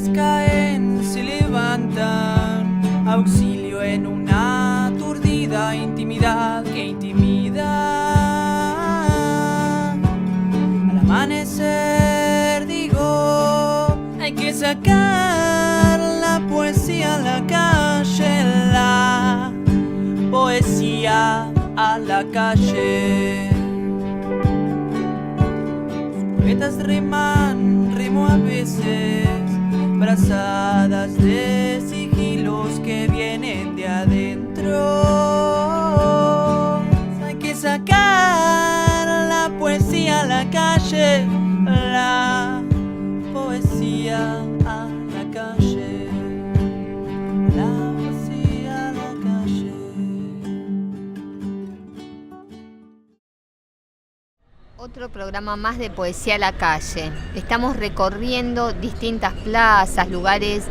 árboles caen, se levantan, auxilio en una aturdida intimidad que intimida. Al amanecer digo, hay que sacar la poesía a la calle, la poesía a la calle. Los poetas reman, remo a veces, brazadas de sigilos que vienen de adentro. Hay que sacar la poesía a la calle, la poesía a la calle, la poesía a la calle. Otro programa más de Poesía a la Calle. Estamos recorriendo distintas plazas, lugares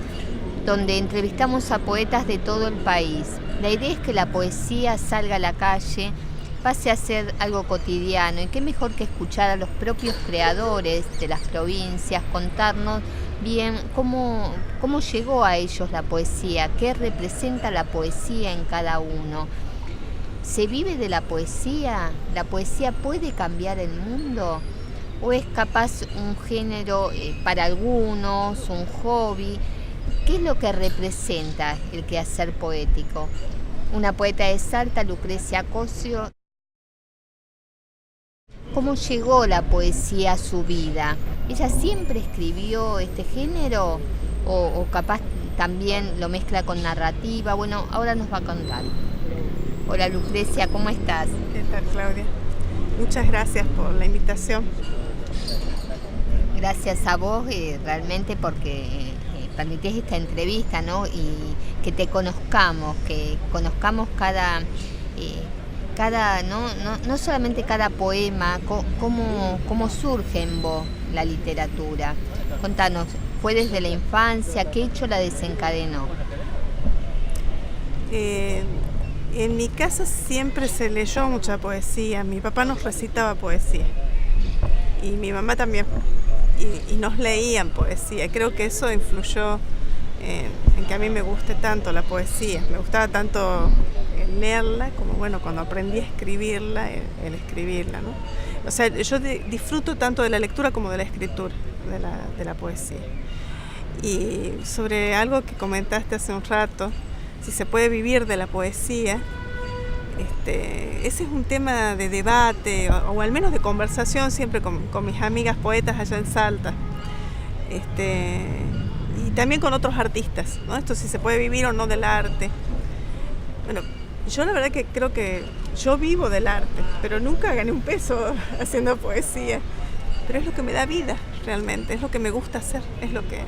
donde entrevistamos a poetas de todo el país. La idea es que la poesía salga a la calle, pase a ser algo cotidiano, y qué mejor que escuchar a los propios creadores de las provincias contarnos bien cómo llegó a ellos la poesía, qué representa la poesía en cada uno. ¿Se vive de la poesía? ¿La poesía puede cambiar el mundo? ¿O es capaz un género para algunos, un hobby? ¿Qué es lo que representa el quehacer poético? Una poeta de Salta, Lucrecia Cosio. ¿Cómo llegó la poesía a su vida? ¿Ella siempre escribió este género? ¿O capaz también lo mezcla con narrativa? Bueno, ahora nos va a contar. Hola Lucrecia, ¿cómo estás? ¿Qué tal, Claudia? Muchas gracias por la invitación. Gracias a vos realmente porque permitís esta entrevista, ¿no? Y que te conozcamos, no solamente cada poema, cómo surge en vos la literatura. Contanos, ¿fue desde la infancia? ¿Qué hecho la desencadenó? En mi casa siempre se leyó mucha poesía. Mi papá nos recitaba poesía y mi mamá también, y nos leían poesía. Creo que eso influyó en que a mí me guste tanto la poesía. Me gustaba tanto leerla como, bueno, cuando aprendí a escribirla, el escribirla, ¿no? O sea, yo disfruto tanto de la lectura como de la escritura de la poesía. Y sobre algo que comentaste hace un rato, si se puede vivir de la poesía, ese es un tema de debate o al menos de conversación siempre con mis amigas poetas allá en Salta, y también con otros artistas, ¿no? Esto si se puede vivir o no del arte. Bueno, yo la verdad que creo que yo vivo del arte, pero nunca gané un peso haciendo poesía, pero es lo que me da vida realmente, es lo que me gusta hacer, es lo que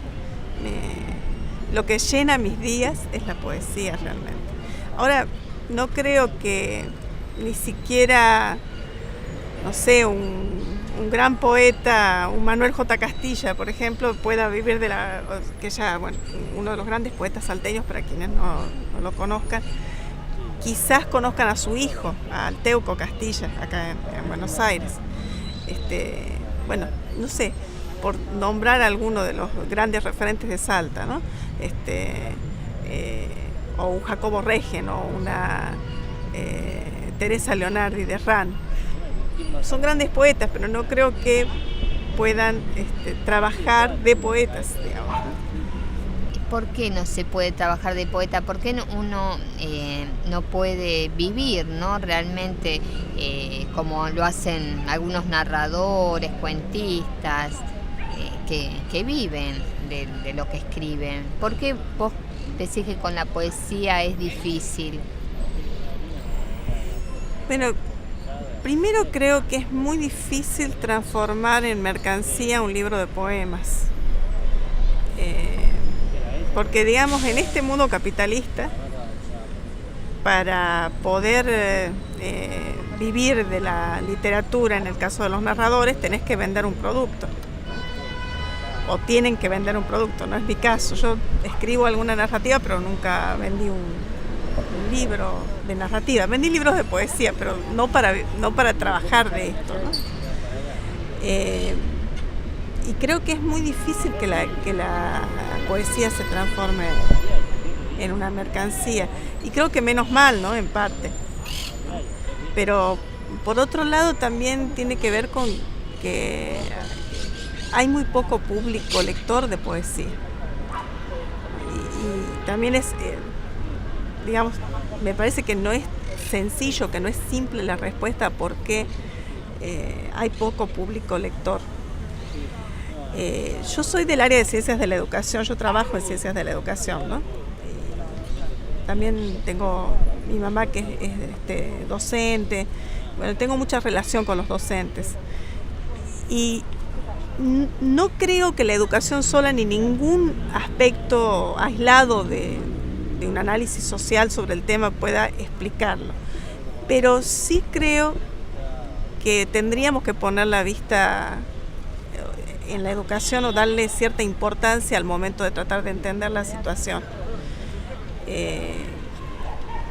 llena mis días, es la poesía realmente. Ahora, no creo que ni siquiera, no sé, un gran poeta, un Manuel J. Castilla, por ejemplo, pueda vivir que ya, bueno, uno de los grandes poetas salteños, para quienes no lo conozcan, quizás conozcan a su hijo, a Teuco Castilla, acá en Buenos Aires. Bueno, no sé, por nombrar alguno de los grandes referentes de Salta, ¿no? O un Jacobo Regen o una Teresa Leonardi de Ran. Son grandes poetas, pero no creo que puedan trabajar de poetas, digamos. ¿Por qué no se puede trabajar de poeta? ¿Por qué uno no puede vivir, ¿no? Realmente como lo hacen algunos narradores, cuentistas, que viven de lo que escriben? ¿Por qué vos decís que con la poesía es difícil? Bueno, primero creo que es muy difícil transformar en mercancía un libro de poemas. Porque, digamos, en este mundo capitalista, para poder vivir de la literatura, en el caso de los narradores, tenés que vender un producto. O tienen que vender un producto, no es mi caso. Yo escribo alguna narrativa, pero nunca vendí un libro de narrativa. Vendí libros de poesía, pero no para trabajar de esto, ¿no? y creo que es muy difícil que la poesía se transforme en una mercancía. Y creo que menos mal, ¿no? En parte. Pero por otro lado también tiene que ver con que hay muy poco público lector de poesía. Y también es, digamos, me parece que no es sencillo, que no es simple la respuesta a por qué hay poco público lector. Yo soy del área de ciencias de la educación, yo trabajo en ciencias de la educación, ¿no? También tengo mi mamá que es docente, bueno, tengo mucha relación con los docentes. Y no creo que la educación sola ni ningún aspecto aislado de un análisis social sobre el tema pueda explicarlo. Pero sí creo que tendríamos que poner la vista en la educación o darle cierta importancia al momento de tratar de entender la situación.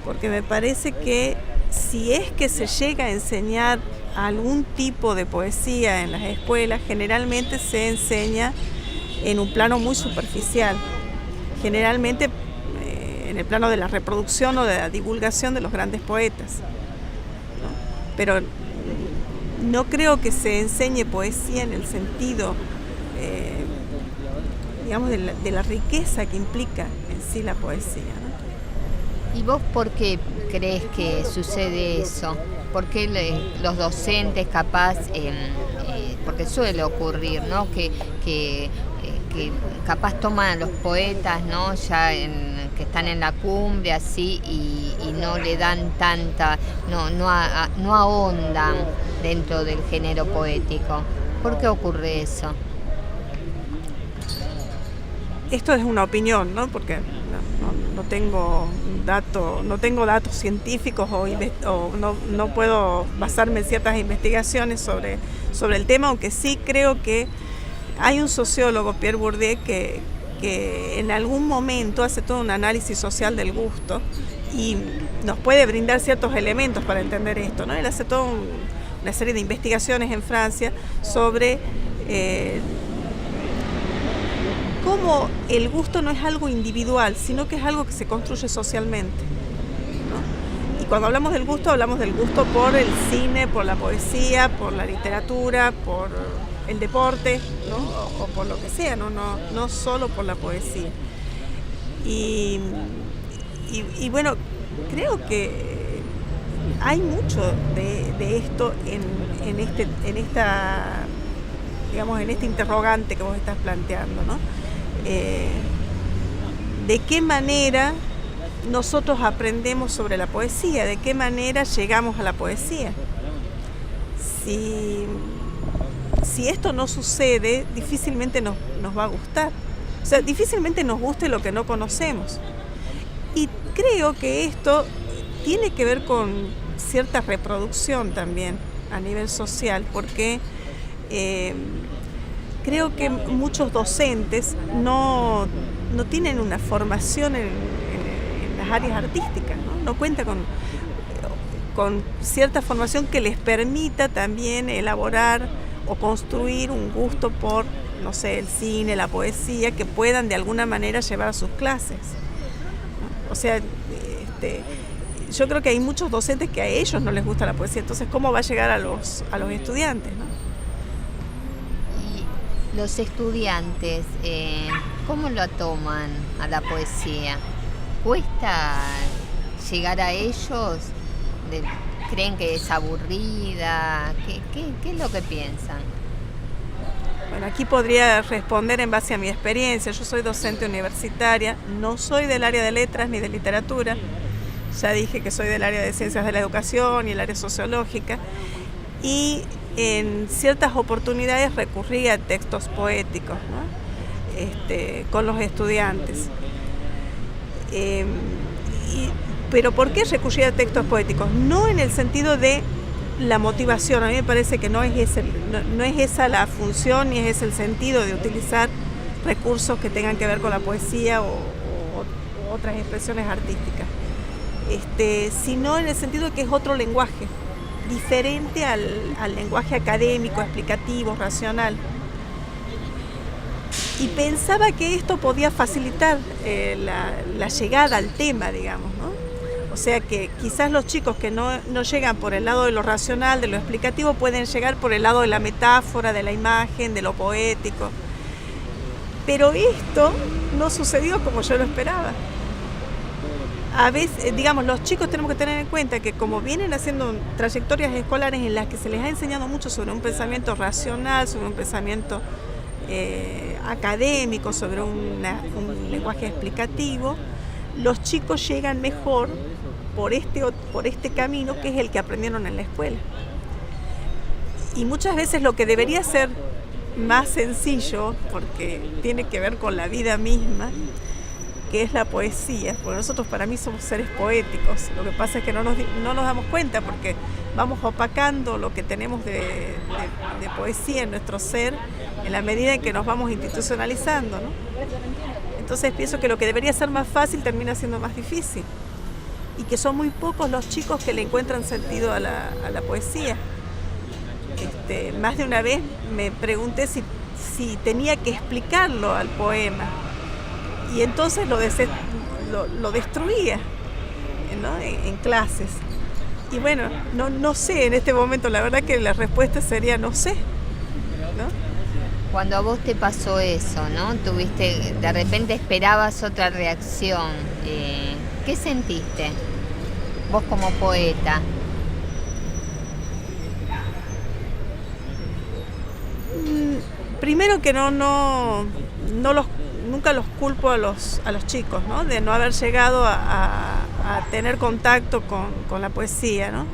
Porque me parece que si es que se llega a enseñar algún tipo de poesía en las escuelas, generalmente se enseña en un plano muy superficial, generalmente en el plano de la reproducción o de la divulgación de los grandes poetas, ¿no? Pero no creo que se enseñe poesía en el sentido, digamos, de la riqueza que implica en sí la poesía, ¿no? ¿Y vos por qué crees que sucede eso? ¿Por qué los docentes capaz, porque suele ocurrir, ¿no? Que capaz toman a los poetas, ¿no? Ya que están en la cumbre así y no le dan tanta, no ahondan dentro del género poético? ¿Por qué ocurre eso? Esto es una opinión, ¿no? Porque no tengo datos científicos o no puedo basarme en ciertas investigaciones sobre el tema, aunque sí creo que hay un sociólogo, Pierre Bourdieu, que en algún momento hace todo un análisis social del gusto y nos puede brindar ciertos elementos para entender esto, ¿no? Él hace toda una serie de investigaciones en Francia sobre cómo el gusto no es algo individual, sino que es algo que se construye socialmente, ¿no? Y cuando hablamos del gusto por el cine, por la poesía, por la literatura, por el deporte, ¿no? O por lo que sea, no solo por la poesía. Y bueno, creo que hay mucho de esto en este interrogante que vos estás planteando, ¿no? De qué manera nosotros aprendemos sobre la poesía, de qué manera llegamos a la poesía. Si esto no sucede, difícilmente nos va a gustar. O sea, difícilmente nos guste lo que no conocemos. Y creo que esto tiene que ver con cierta reproducción también a nivel social, porque creo que muchos docentes no tienen una formación en las áreas artísticas, ¿no? No cuentan con cierta formación que les permita también elaborar o construir un gusto por, no sé, el cine, la poesía, que puedan de alguna manera llevar a sus clases, ¿no? O sea, yo creo que hay muchos docentes que a ellos no les gusta la poesía, entonces ¿cómo va a llegar a los estudiantes, ¿no? Y los estudiantes, ¿cómo lo toman a la poesía? ¿Cuesta llegar a ellos? ¿Creen que es aburrida? ¿Qué es lo que piensan? Bueno, aquí podría responder en base a mi experiencia. Yo soy docente universitaria, no soy del área de letras ni de literatura. Ya dije que soy del área de ciencias de la educación y el área sociológica. Y en ciertas oportunidades recurrí a textos poéticos, ¿no? Con los estudiantes. Pero ¿por qué recurrir a textos poéticos? No en el sentido de la motivación, a mí me parece que no es esa la función ni es ese el sentido de utilizar recursos que tengan que ver con la poesía o otras expresiones artísticas, sino en el sentido de que es otro lenguaje, diferente al lenguaje académico, explicativo, racional. Y pensaba que esto podía facilitar la llegada al tema, digamos, ¿no? O sea que quizás los chicos que no llegan por el lado de lo racional, de lo explicativo, pueden llegar por el lado de la metáfora, de la imagen, de lo poético. Pero esto no sucedió como yo lo esperaba. A veces, digamos, los chicos tenemos que tener en cuenta que como vienen haciendo trayectorias escolares en las que se les ha enseñado mucho sobre un pensamiento racional, sobre un pensamiento académico, sobre un lenguaje explicativo, los chicos llegan mejor por este camino que es el que aprendieron en la escuela. Y muchas veces lo que debería ser más sencillo, porque tiene que ver con la vida misma, que es la poesía, porque nosotros para mí somos seres poéticos. Lo que pasa es que no nos damos cuenta porque vamos opacando lo que tenemos de poesía en nuestro ser en la medida en que nos vamos institucionalizando, ¿no? Entonces pienso que lo que debería ser más fácil termina siendo más difícil y que son muy pocos los chicos que le encuentran sentido a la poesía. Más de una vez me pregunté si tenía que explicarlo al poema y entonces lo destruía, ¿no? en clases. Y bueno, no sé en este momento, la verdad que la respuesta sería no sé, ¿no? Cuando a vos te pasó eso, ¿no? De repente esperabas otra reacción. ¿Qué sentiste vos como poeta? Primero que nunca los culpo a los chicos, ¿no? De no haber llegado a tener contacto con la poesía, ¿no?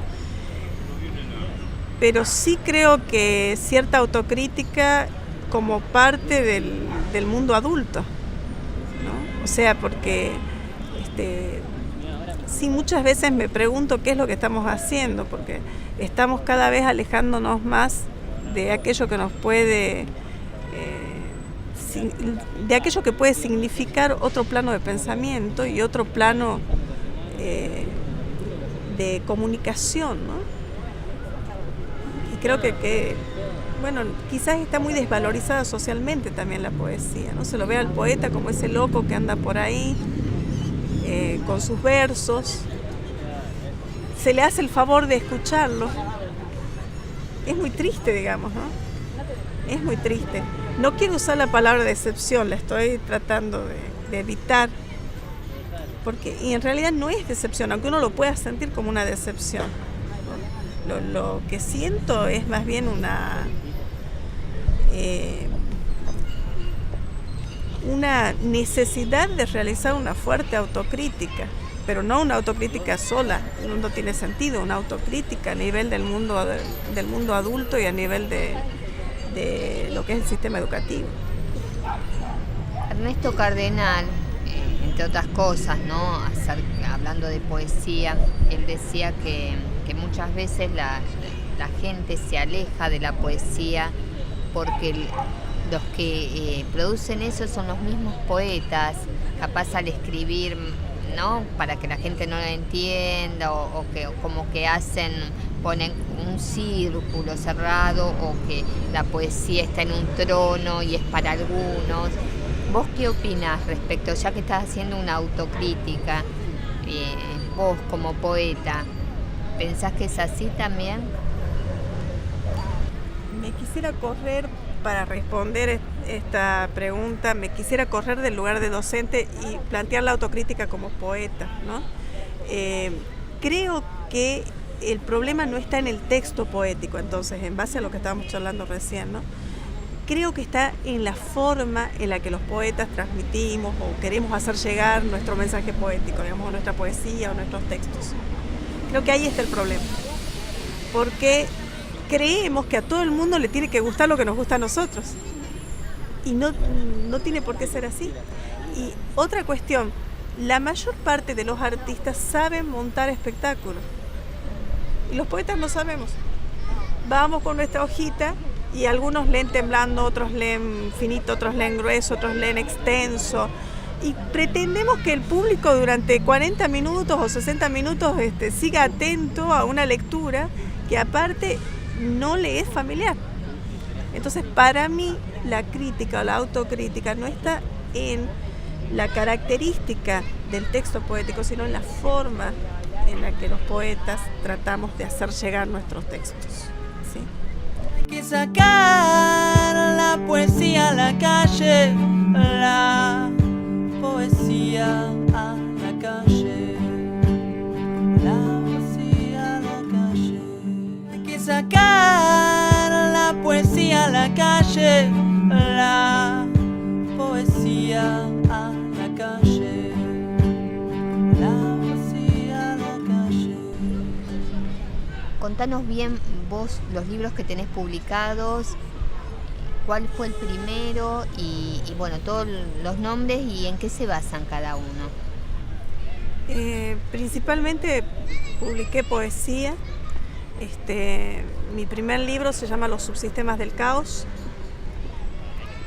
Pero sí creo que cierta autocrítica como parte del mundo adulto, ¿no? O sea, porque sí, muchas veces me pregunto qué es lo que estamos haciendo, porque estamos cada vez alejándonos más de aquello que nos puede, de aquello que puede significar otro plano de pensamiento y otro plano de comunicación, ¿no? Y creo que bueno, quizás está muy desvalorizada socialmente también la poesía, ¿no? Se lo ve al poeta como ese loco que anda por ahí con sus versos. Se le hace el favor de escucharlo. Es muy triste, digamos, ¿no? Es muy triste. No quiero usar la palabra decepción, la estoy tratando de evitar, y en realidad no es decepción, aunque uno lo pueda sentir como una decepción, ¿no? Lo que siento es más bien una necesidad de realizar una fuerte autocrítica, pero no una autocrítica sola, no tiene sentido, una autocrítica a nivel del mundo adulto y a nivel de lo que es el sistema educativo. Ernesto Cardenal, entre otras cosas, ¿no? Hablando de poesía, él decía que muchas veces la gente se aleja de la poesía porque los que producen eso son los mismos poetas, capaz al escribir, ¿no? Para que la gente no lo entienda o que como que ponen un círculo cerrado o que la poesía está en un trono y es para algunos. ¿Vos qué opinás respecto, ya que estás haciendo una autocrítica, vos como poeta, pensás que es así también? Me quisiera correr, para responder esta pregunta, me quisiera correr del lugar de docente y plantear la autocrítica como poeta, ¿no? Creo que el problema no está en el texto poético, entonces, en base a lo que estábamos charlando recién, ¿no? Creo que está en la forma en la que los poetas transmitimos o queremos hacer llegar nuestro mensaje poético, digamos, nuestra poesía o nuestros textos. Creo que ahí está el problema, porque creemos que a todo el mundo le tiene que gustar lo que nos gusta a nosotros y no tiene por qué ser así. Y otra cuestión, la mayor parte de los artistas saben montar espectáculos y los poetas no sabemos. Vamos con nuestra hojita y algunos leen temblando, otros leen finito, otros leen grueso, otros leen extenso. Y pretendemos que el público durante 40 minutos o 60 minutos siga atento a una lectura que aparte no le es familiar. Entonces, para mí, la crítica o la autocrítica no está en la característica del texto poético, sino en la forma en la que los poetas tratamos de hacer llegar nuestros textos, ¿sí? Hay que sacar la poesía a la calle, la poesía a la calle, la poesía a la calle. Hay que sacar la poesía a la calle, la poesía a la calle, la poesía a la calle. Contanos bien vos los libros que tenés publicados, cuál fue el primero y bueno, todos los nombres y en qué se basan cada uno. Principalmente publiqué poesía. Mi primer libro se llama Los subsistemas del caos.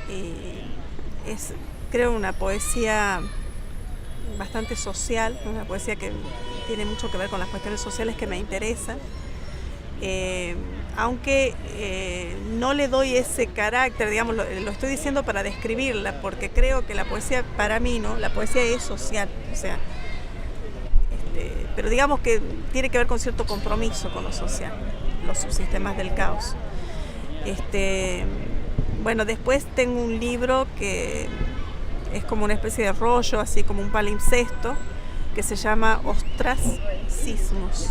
Y es, creo, una poesía bastante social, una poesía que tiene mucho que ver con las cuestiones sociales que me interesan. Aunque no le doy ese carácter, digamos, lo estoy diciendo para describirla, porque creo que la poesía, para mí, ¿no? La poesía es social, o sea, pero digamos que tiene que ver con cierto compromiso con lo social, los subsistemas del caos. Bueno, después tengo un libro que es como una especie de rollo, así como un palimpsesto, que se llama Ostracismos,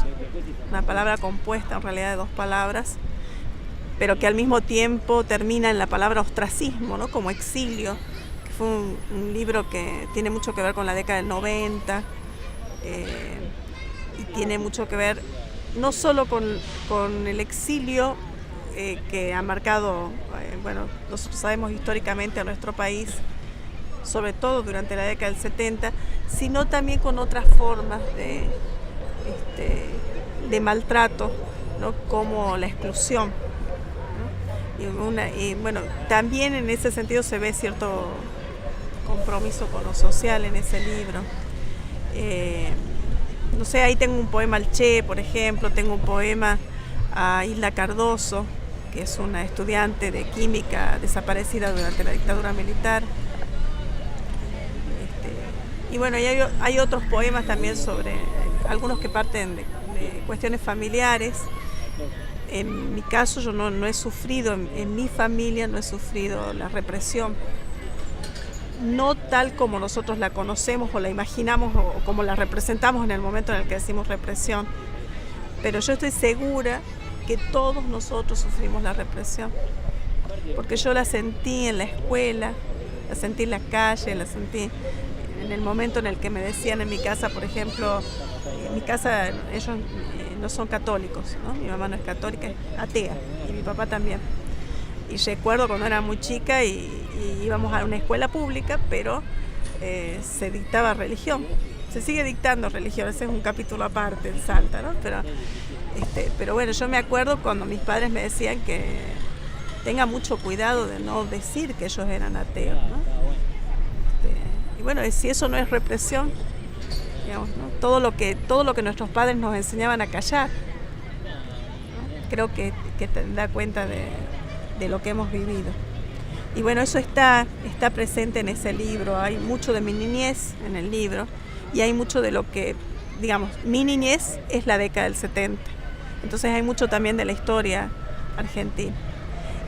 una palabra compuesta en realidad de dos palabras, pero que al mismo tiempo termina en la palabra ostracismo, ¿no? Como exilio, que fue un libro que tiene mucho que ver con la década del 90, y tiene mucho que ver no solo con el exilio que ha marcado, bueno, nosotros sabemos históricamente a nuestro país, sobre todo durante la década del 70, sino también con otras formas de maltrato, ¿no? Como la exclusión, ¿no? Y bueno, también en ese sentido se ve cierto compromiso con lo social en ese libro. No sé, ahí tengo un poema al Che, por ejemplo, tengo un poema a Hilda Cardoso, que es una estudiante de química desaparecida durante la dictadura militar. Y bueno, hay otros poemas también sobre, algunos que parten de cuestiones familiares. En mi caso yo no he sufrido, en mi familia no he sufrido la represión, no tal como nosotros la conocemos o la imaginamos o como la representamos en el momento en el que decimos represión, pero yo estoy segura que todos nosotros sufrimos la represión, porque yo la sentí en la escuela, la sentí en la calle, la sentí en el momento en el que me decían en mi casa, por ejemplo, en mi casa ellos no son católicos, ¿no? Mi mamá no es católica, es atea, y mi papá también. Y recuerdo cuando era muy chica y íbamos a una escuela pública, pero se dictaba religión. Se sigue dictando religión, ese es un capítulo aparte en Salta, ¿no? Pero bueno, yo me acuerdo cuando mis padres me decían que tenga mucho cuidado de no decir que ellos eran ateos, ¿no? Y bueno, si eso no es represión, digamos, ¿no? Todo lo que nuestros padres nos enseñaban a callar, ¿no? Creo que te da cuenta de lo que hemos vivido. Y bueno, eso está presente en ese libro. Hay mucho de mi niñez en el libro y hay mucho de lo que, digamos, mi niñez es la década del 70. Entonces hay mucho también de la historia argentina.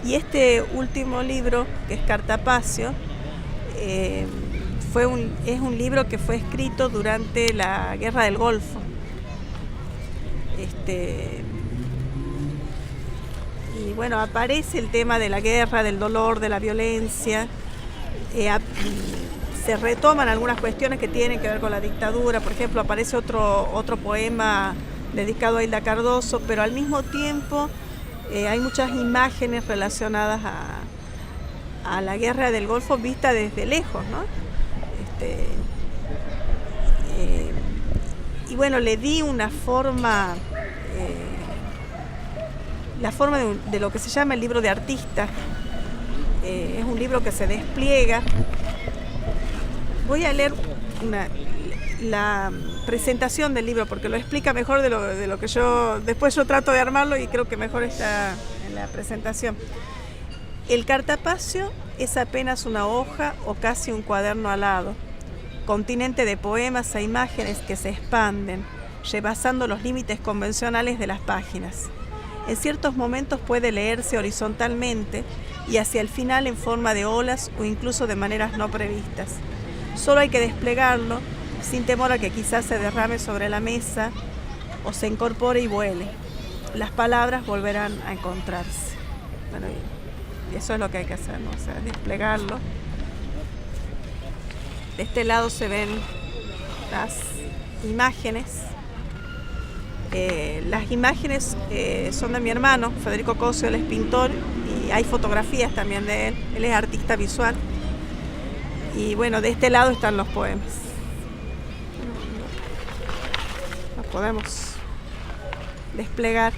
Y este último libro, que es Cartapacio, es un libro que fue escrito durante la Guerra del Golfo. Y bueno, aparece el tema de la guerra, del dolor, de la violencia. Se retoman algunas cuestiones que tienen que ver con la dictadura. Por ejemplo, aparece otro poema dedicado a Hilda Cardoso, pero al mismo tiempo hay muchas imágenes relacionadas a la guerra del Golfo vista desde lejos, ¿no? Y bueno, le di una forma, la forma de lo que se llama el libro de artista. Es un libro que se despliega. Voy a leer la presentación del libro porque lo explica mejor de lo que después yo trato de armarlo y creo que mejor está en la presentación. El Cartapacio es apenas una hoja o casi un cuaderno alado, continente de poemas e imágenes que se expanden, rebasando los límites convencionales de las páginas. En ciertos momentos puede leerse horizontalmente y hacia el final en forma de olas o incluso de maneras no previstas. Solo hay que desplegarlo sin temor a que quizás se derrame sobre la mesa o se incorpore y vuele. Las palabras volverán a encontrarse. Bueno, y eso es lo que hay que hacer, ¿no? O sea, desplegarlo. De este lado se ven las imágenes. Las imágenes son de mi hermano, Federico Cosio, él es pintor y hay fotografías también de él. Él es artista visual. Y bueno, de este lado están los poemas. Los podemos desplegar.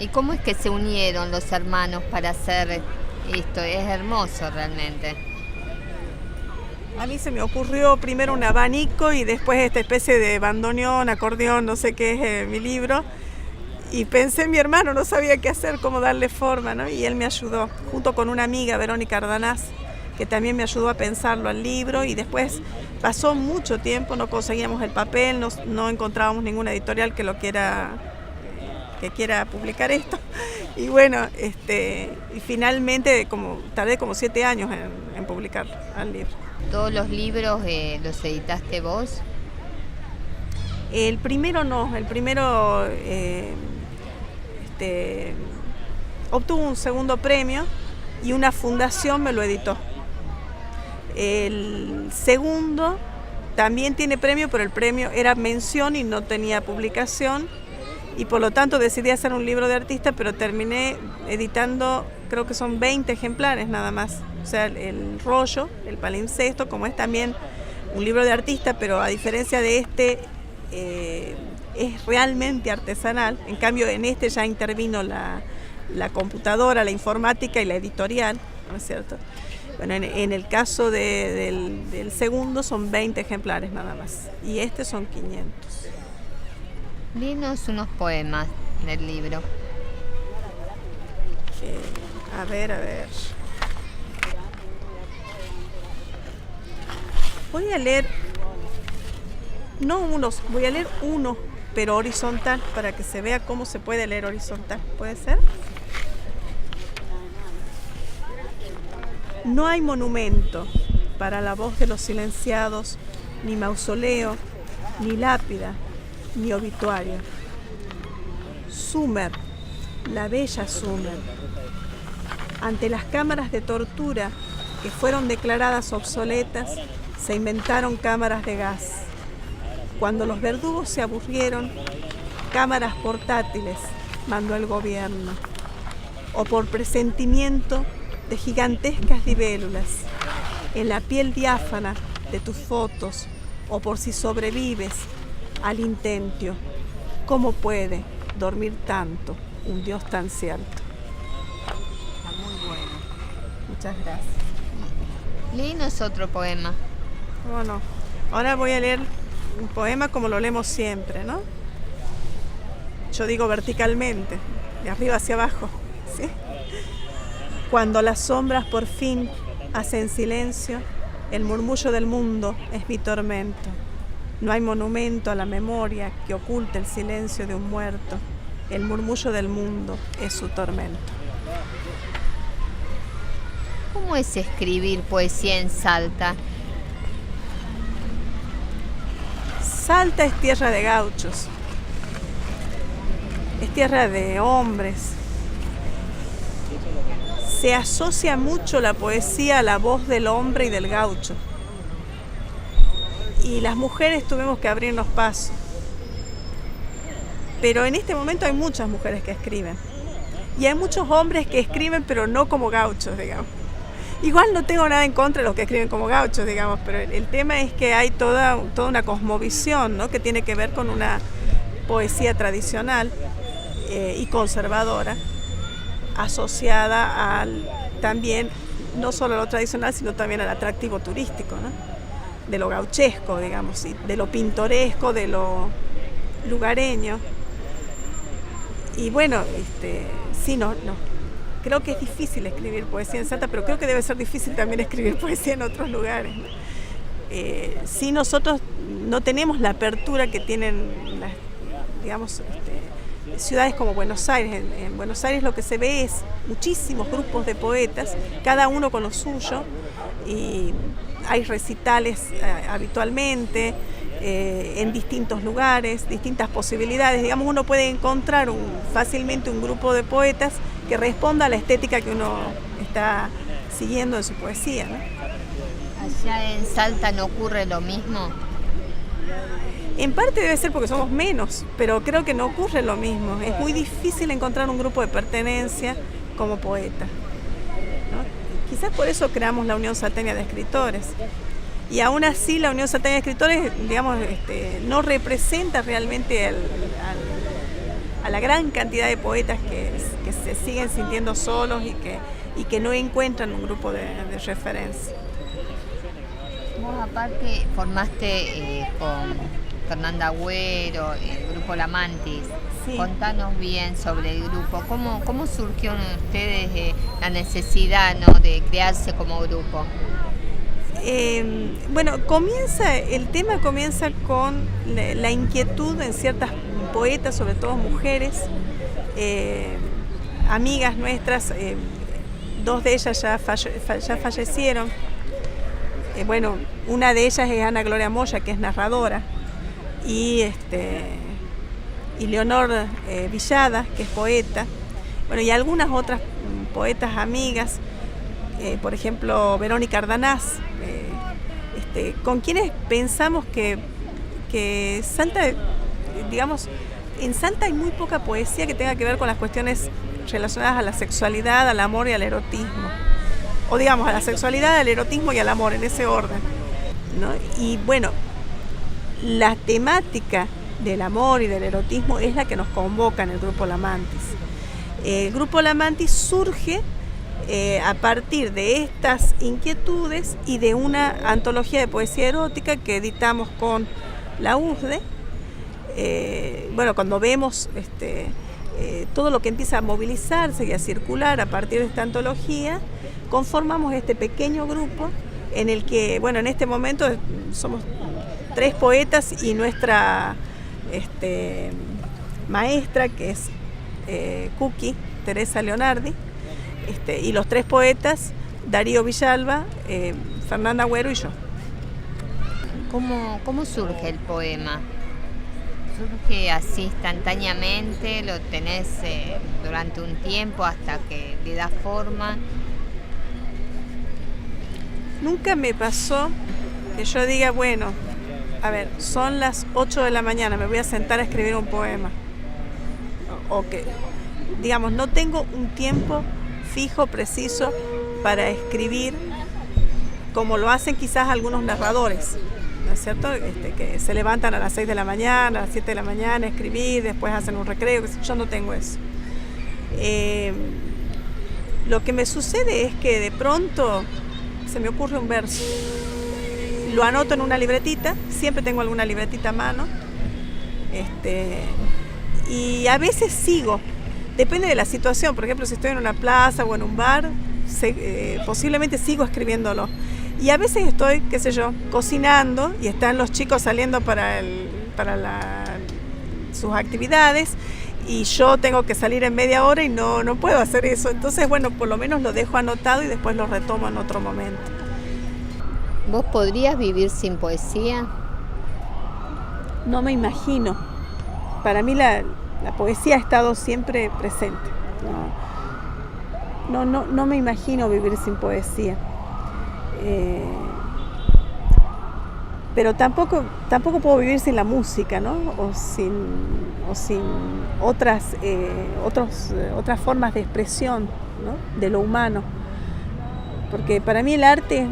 ¿Y cómo es que se unieron los hermanos para hacer esto? Es hermoso realmente. A mí se me ocurrió primero un abanico y después esta especie de bandoneón, acordeón, no sé qué es mi libro. Y pensé en mi hermano, no sabía qué hacer, cómo darle forma, ¿no? Y él me ayudó, junto con una amiga, Verónica Ardanaz, que también me ayudó a pensarlo al libro. Y después pasó mucho tiempo, no conseguíamos el papel, no encontrábamos ninguna editorial que quiera publicar esto. Y bueno, y finalmente tardé como 7 años en publicar el libro. ¿Todos los libros los editaste vos? El primero no, el primero obtuvo un segundo premio y una fundación me lo editó. El segundo también tiene premio, pero el premio era mención y no tenía publicación. Y por lo tanto decidí hacer un libro de artista, pero terminé editando, creo que son 20 ejemplares nada más. O sea, el rollo, el palimpsesto, como es también un libro de artista, pero a diferencia de es realmente artesanal. En cambio, en este ya intervino la computadora, la informática y la editorial, ¿no es cierto? Bueno, en el caso del segundo son 20 ejemplares nada más, y son 500. Léenos unos poemas del libro. A ver. Voy a leer, voy a leer uno, pero horizontal, para que se vea cómo se puede leer horizontal. ¿Puede ser? No hay monumento para la voz de los silenciados, ni mausoleo, ni lápida, ni obituario. Sumer, la bella Sumer. Ante las cámaras de tortura que fueron declaradas obsoletas, se inventaron cámaras de gas. Cuando los verdugos se aburrieron, cámaras portátiles mandó el gobierno. O por presentimiento de gigantescas libélulas en la piel diáfana de tus fotos, o por si sobrevives al intentio. ¿Cómo puede dormir tanto un Dios tan cierto? Está muy bueno. Muchas gracias. Léenos otro poema. Bueno, ahora voy a leer un poema como lo leemos siempre, ¿no? Yo digo verticalmente, de arriba hacia abajo, ¿sí? Cuando las sombras por fin hacen silencio, el murmullo del mundo es mi tormento. No hay monumento a la memoria que oculte el silencio de un muerto. El murmullo del mundo es su tormento. ¿Cómo es escribir poesía en Salta? Salta es tierra de gauchos, es tierra de hombres. Se asocia mucho la poesía a la voz del hombre y del gaucho. Y las mujeres tuvimos que abrirnos paso. Pero en este momento hay muchas mujeres que escriben. Y hay muchos hombres que escriben, pero no como gauchos, digamos. Igual no tengo nada en contra de los que escriben como gauchos, digamos, pero el tema es que hay toda una cosmovisión, ¿no?, que tiene que ver con una poesía tradicional y conservadora, asociada también, no solo a lo tradicional, sino también al atractivo turístico, ¿no?, de lo gauchesco, digamos, y de lo pintoresco, de lo lugareño. Y bueno, sí, creo que es difícil escribir poesía en Salta, pero creo que debe ser difícil también escribir poesía en otros lugares, ¿no? Si nosotros no tenemos la apertura que tienen las, digamos, ciudades como Buenos Aires. En Buenos Aires lo que se ve es muchísimos grupos de poetas, cada uno con lo suyo, y hay recitales habitualmente en distintos lugares, distintas posibilidades. Digamos, uno puede encontrar fácilmente un grupo de poetas que responda a la estética que uno está siguiendo en su poesía, ¿no? ¿Allá en Salta no ocurre lo mismo? En parte debe ser porque somos menos, pero creo que no ocurre lo mismo. Es muy difícil encontrar un grupo de pertenencia como poeta, ¿no? Quizás por eso creamos la Unión Salteña de Escritores. Y aún así la Unión Salteña de Escritores, digamos, no representa realmente a la gran cantidad de poetas que se siguen sintiendo solos y que no encuentran un grupo de referencia. Vos aparte formaste con Fernanda Agüero, el grupo La Mantis. Sí. Contanos bien sobre el grupo. ¿Cómo surgió en ustedes la necesidad, ¿no?, de crearse como grupo? Bueno, el tema comienza con la inquietud en ciertas poetas, sobre todo mujeres, amigas nuestras, dos de ellas ya fallecieron. Bueno, una de ellas es Ana Gloria Moya, que es narradora, y Leonor Villada, que es poeta, bueno, y algunas otras poetas amigas, por ejemplo Verónica Ardanaz, con quienes pensamos que Salta, digamos, en Salta hay muy poca poesía que tenga que ver con las cuestiones relacionadas a la sexualidad, al amor y al erotismo, o digamos a la sexualidad, al erotismo y al amor, en ese orden, ¿no? Y bueno, la temática del amor y del erotismo es la que nos convoca en el Grupo La Mantis. El Grupo La Mantis surge a partir de estas inquietudes y de una antología de poesía erótica que editamos con la USDE. Bueno, cuando vemos todo lo que empieza a movilizarse y a circular a partir de esta antología, conformamos este pequeño grupo en el que, bueno, en este momento somos 3 poetas y nuestra maestra, que es Cookie, Teresa Leonardi, y los 3 poetas, Darío Villalba, Fernanda Agüero y yo. ¿Cómo surge el poema? ¿Surge así instantáneamente? ¿Lo tenés durante un tiempo hasta que le da forma? Nunca me pasó que yo diga, bueno, a ver, son las 8 de la mañana, me voy a sentar a escribir un poema. O que, digamos, no tengo un tiempo fijo, preciso, para escribir, como lo hacen quizás algunos narradores, ¿no es cierto? Que se levantan a las 6 de la mañana, a las 7 de la mañana a escribir, después hacen un recreo. Yo no tengo eso. Lo que me sucede es que de pronto se me ocurre un verso. Lo anoto en una libretita, siempre tengo alguna libretita a mano, y a veces sigo, depende de la situación. Por ejemplo, si estoy en una plaza o en un bar, posiblemente sigo escribiéndolo. Y a veces estoy, qué sé yo, cocinando y están los chicos saliendo para sus actividades y yo tengo que salir en media hora y no puedo hacer eso. Entonces, bueno, por lo menos lo dejo anotado y después lo retomo en otro momento. ¿Vos podrías vivir sin poesía? No me imagino. Para mí la poesía ha estado siempre presente. No me imagino vivir sin poesía. Pero tampoco puedo vivir sin la música, ¿no? O sin otras formas de expresión, ¿no?, de lo humano. Porque para mí el arte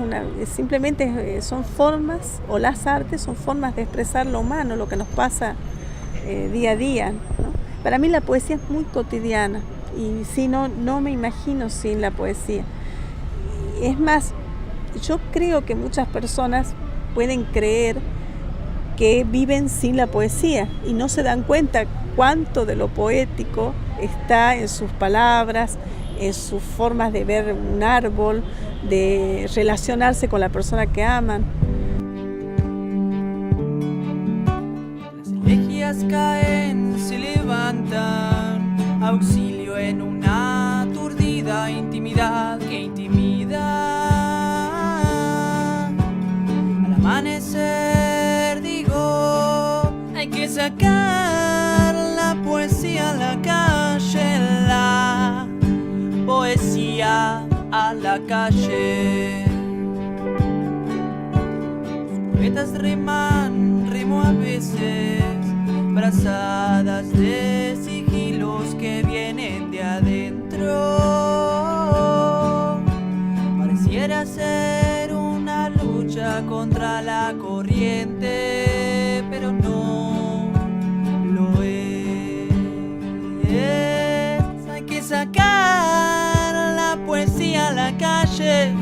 son formas, o las artes son formas de expresar lo humano, lo que nos pasa día a día, ¿no? Para mí la poesía es muy cotidiana y no me imagino sin la poesía. Es más, yo creo que muchas personas pueden creer que viven sin la poesía y no se dan cuenta cuánto de lo poético está en sus palabras, en sus formas de ver un árbol, de relacionarse con la persona que aman. Las elegías caen, se levantan, auxilio en una aturdida intimidad que intimida. Al amanecer digo, hay que sacar la poesía a la calle, la poesía a la calle. Los poetas riman, rimo a veces, brazadas de sigilos que vienen de adentro. Pareciera ser una lucha contra la corriente, pero no lo es. Hay que sacar la poesía a la calle,